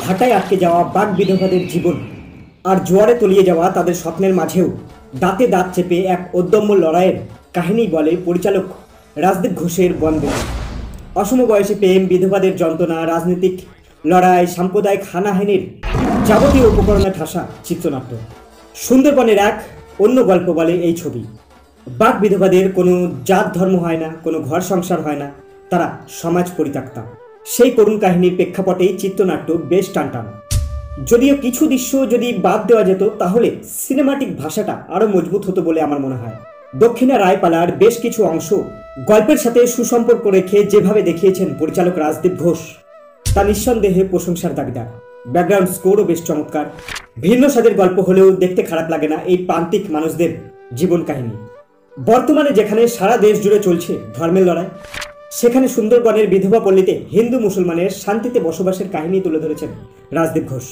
ভাটায় আটকে যাওয়া বাঘ বিধবাদের জীবন আর জোয়ারে তলিয়ে যাওয়া তাদের স্বপ্নের মাঝেও দাঁতে দাঁত চেপে এক অদম্য লড়াইয়ের কাহিনী বলে পরিচালক রাজদীপ ঘোষের বনবেবী। অসম বয়সে প্রেম, বিধবাদের যন্ত্রণা, রাজনৈতিক লড়াই, সাম্প্রদায়িক হানাহানির যাবতীয় উপকরণে ঠাসা চিত্রনাট্য। সুন্দরবনের এক অন্য গল্প বলে এই ছবি। বাঘ বিধবাদের কোনো জাত ধর্ম হয় না, কোনো ঘর সংসার হয় না, তারা সমাজ পরিত্যক্তা। সেই করুণ কাহিনীর প্রেক্ষাপটেই চিত্রনাট্য বেশ টানটান। যদিও কিছু দৃশ্য যদি বাদ দেওয়া যেত তাহলে সিনেমাটিক ভাষাটা আরও মজবুত হতো বলে আমার মনে হয়। দক্ষিণা রায়পালার বেশ কিছু অংশ গল্পের সাথে সুসম্পর্ক রেখে যেভাবে দেখিয়েছেন পরিচালক রাজদীপ ঘোষ, তা নিঃসন্দেহে প্রশংসার দাবিদার। ব্যাকগ্রাউন্ড স্কোরও বেশ চমৎকার। ভিন্ন স্বাদের গল্প হলেও দেখতে খারাপ লাগে না এই প্রান্তিক মানুষদের জীবন কাহিনী। বর্তমানে যেখানে সারা দেশ জুড়ে চলছে ধর্মের লড়াই, সেখানে সুন্দরবনের বিধবা পল্লীতে হিন্দু মুসলমানের শান্তিতে বসবাসের কাহিনী তুলে ধরেছেন রাজদীপ ঘোষ।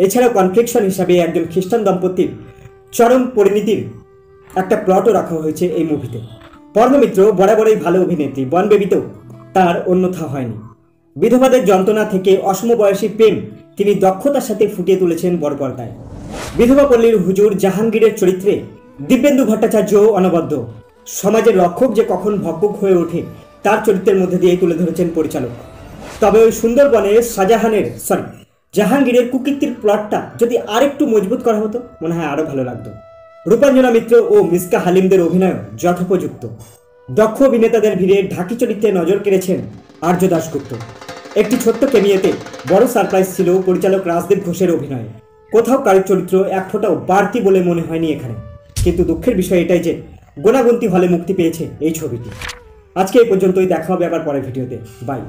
এছাড়াও কনফ্লিকশন হিসাবে একজন খ্রিস্টান দম্পতির চরম পরিণতির একটা প্লটও রাখা হয়েছে এই মুভিতে। পর্ণমিত্র বরাবরই ভালো অভিনেত্রী, বনবেবীতেও তার অন্যথা হয়নি। বিধবাদের যন্ত্রণা থেকে অসম বয়সী প্রেম তিনি দক্ষতার সাথে ফুটিয়ে তুলেছেন বড় পর্দায়। বিধবা পল্লীর হুজুর জাহাঙ্গীরের চরিত্রে দিব্যেন্দু ভট্টাচার্য অনবদ্য। সমাজের রক্ষক যে কখন ভক্ষক হয়ে ওঠে তার চরিত্রের মধ্যে দিয়ে তুলে ধরেছেন পরিচালক। তবে ওই সুন্দরবনে জাহাঙ্গীরের কুকীর্তির প্লটটা যদি আরেকটু মজবুত করা হতো মনে হয় আরও ভালো লাগতো। রূপাঞ্জনা মিত্র ও মিসকা হালিমদের অভিনয় যথোপযুক্ত। দক্ষ অভিনেতাদের ভিড়ে ঢাকি চরিত্রে নজর কেড়েছেন আর্য দাশগুপ্ত। একটি ছোট্ট কেমিয়েতে বড় সারপ্রাইজ ছিল পরিচালক রাজদীপ ঘোষের অভিনয়। কোথাও কারোর চরিত্র এক ফোঁটাও বাড়তি বলে মনে হয়নি এখানে। কিন্তু দুঃখের বিষয় এটাই যে গোনাগুনতি হলে মুক্তি পেয়েছে এই ছবিটি। আজকে এই পর্যন্তই, দেখা হবে আবার পরের ভিডিওতে। বাই।